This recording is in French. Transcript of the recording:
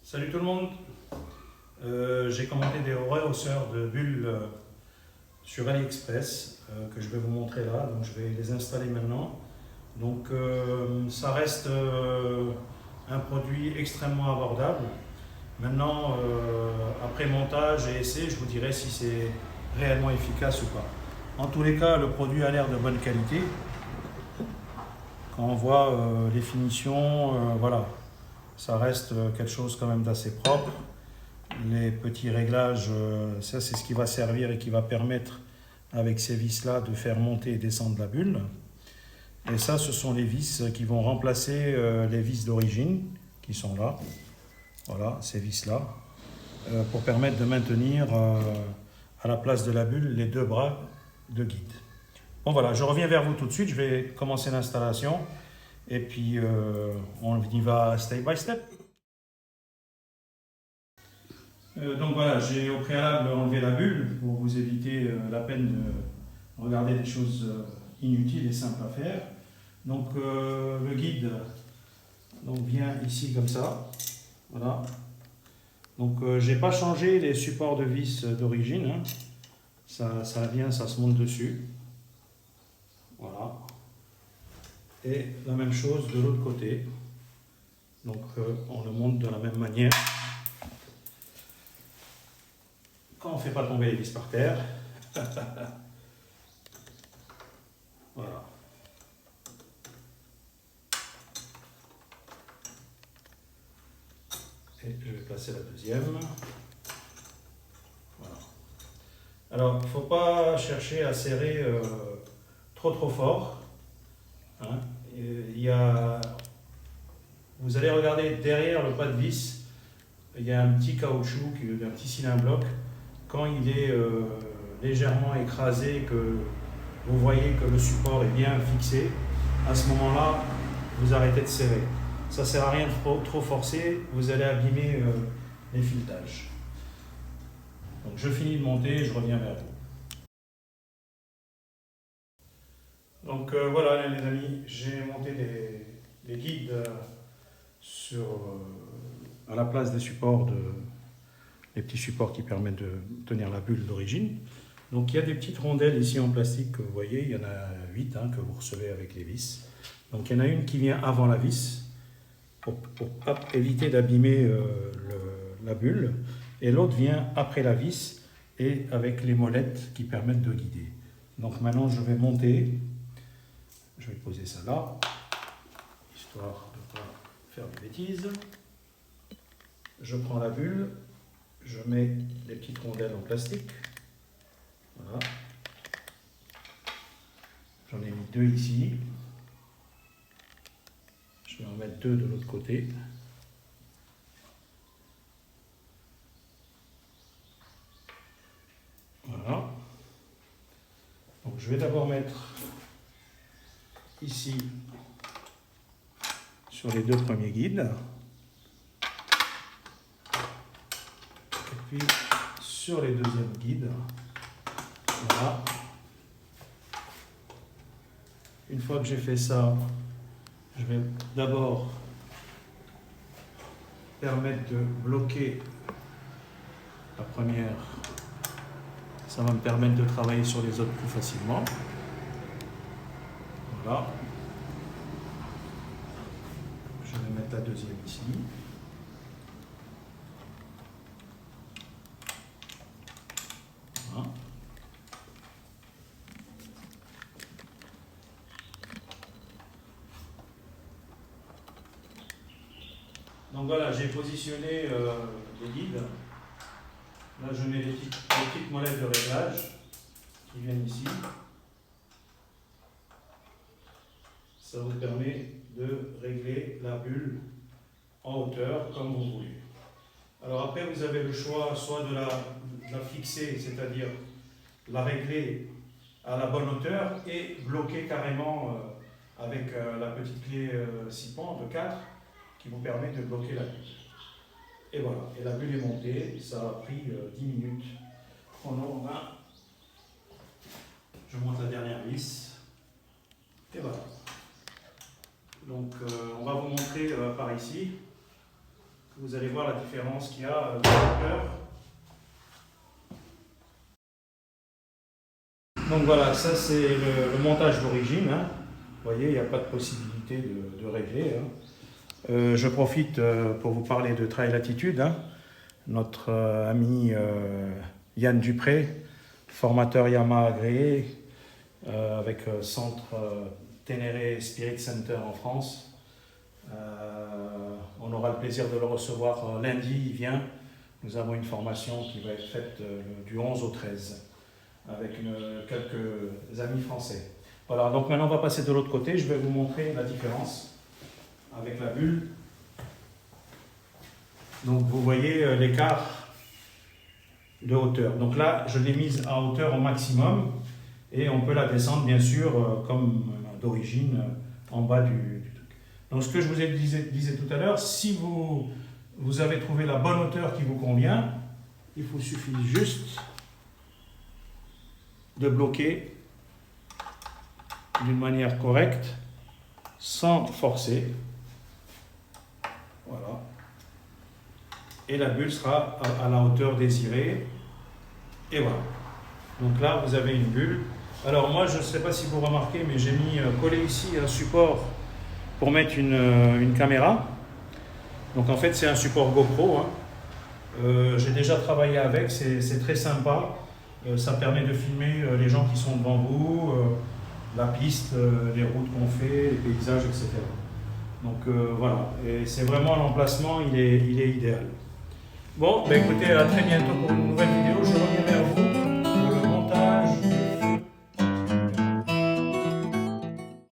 Salut tout le monde. J'ai commandé des rehausseurs de bulles sur AliExpress que je vais vous montrer là. Donc je vais les installer maintenant. Donc ça reste un produit extrêmement abordable. Maintenant, après montage et essai, je vous dirai si c'est réellement efficace ou pas. En tous les cas, le produit a l'air de bonne qualité. Quand on voit les finitions, voilà, ça reste quelque chose quand même d'assez propre. Les petits réglages, ça c'est ce qui va servir et qui va permettre avec ces vis-là de faire monter et descendre la bulle. Et ça, ce sont les vis qui vont remplacer les vis d'origine qui sont là. Voilà, ces vis-là, pour permettre de maintenir à la place de la bulle les deux bras de guide. Bon voilà, je reviens vers vous tout de suite, je vais commencer l'installation et puis on y va step by step. Donc voilà, j'ai au préalable enlevé la bulle pour vous éviter la peine de regarder des choses inutiles et simples à faire. Donc le guide vient ici comme ça, voilà. Donc j'ai pas changé les supports de vis d'origine, hein. Ça vient, ça se monte dessus, voilà. Et la même chose de l'autre côté, donc on le monte de la même manière. Quand on ne fait pas tomber les vis par terre. Voilà. Et je vais placer la deuxième. Voilà. Alors, il ne faut pas chercher à serrer trop fort. Hein. Vous allez regarder derrière le pas de vis, il y a un petit caoutchouc, un petit cylindre bloc. Quand il est légèrement écrasé, que vous voyez que le support est bien fixé, à ce moment-là, vous arrêtez de serrer. Ça ne sert à rien de trop forcer, vous allez abîmer les filetages. Donc je finis de monter, je reviens vers vous. Donc voilà les amis, j'ai monté les guides à la place des supports, les petits supports qui permettent de tenir la bulle d'origine. Donc il y a des petites rondelles ici en plastique que vous voyez, il y en a 8 que vous recevez avec les vis. Donc il y en a une qui vient avant la vis pour éviter d'abîmer la bulle, et l'autre vient après la vis et avec les molettes qui permettent de guider. Donc maintenant je vais monter, je vais poser ça là, histoire de ne pas faire de bêtises. Je prends la bulle, je mets les petites rondelles en plastique. Voilà. J'en ai mis 2 ici. Je vais en mettre 2 de l'autre côté. Voilà. Donc je vais d'abord mettre ici sur les 2 premiers guides. Et puis sur les deuxièmes guides. Voilà. Une fois que j'ai fait ça, je vais d'abord permettre de bloquer la première. Ça va me permettre de travailler sur les autres plus facilement. Voilà. Je vais mettre la deuxième ici. Voilà. Donc voilà, j'ai positionné les guides. Là, je mets les petites molettes de réglage qui viennent ici. Ça vous permet de régler la bulle en hauteur comme vous voulez. Alors après, vous avez le choix soit de la fixer, c'est-à-dire la régler à la bonne hauteur et bloquer carrément avec la petite clé 6 pans de 4 qui vous permet de bloquer la bulle. Et voilà, et la bulle est montée, ça a pris 10 minutes. Prenons en main, je monte la dernière vis, et voilà. Donc on va vous montrer par ici vous allez voir la différence qu'il y a de hauteur. Donc voilà, ça c'est le montage d'origine. Hein. Vous voyez, il n'y a pas de possibilité de régler. Hein. Je profite pour vous parler de Trail Attitude. Hein. Notre ami Yann Dupré, formateur Yamaha agréé, avec centre Ténéré Spirit Center en France. On aura le plaisir de le recevoir lundi, il vient. Nous avons une formation qui va être faite du 11 au 13 avec quelques amis français. Voilà, donc maintenant on va passer de l'autre côté. Je vais vous montrer la différence avec la bulle. Donc vous voyez l'écart de hauteur. Donc là, je l'ai mise à hauteur au maximum et on peut la descendre bien sûr comme d'origine en bas du truc. Donc ce que je vous disais tout à l'heure, si vous avez trouvé la bonne hauteur qui vous convient, il vous suffit juste de bloquer d'une manière correcte, sans forcer. Voilà. Et la bulle sera à la hauteur désirée. Et voilà. Donc là, vous avez une bulle. Alors moi, je ne sais pas si vous remarquez, mais j'ai mis collé ici un support pour mettre une caméra. Donc en fait, c'est un support GoPro. Hein. J'ai déjà travaillé avec, c'est très sympa. Ça permet de filmer les gens qui sont devant vous, la piste, les routes qu'on fait, les paysages, etc. Donc voilà, et c'est vraiment l'emplacement, il est idéal. Bon, ben écoutez, à très bientôt pour une nouvelle vidéo.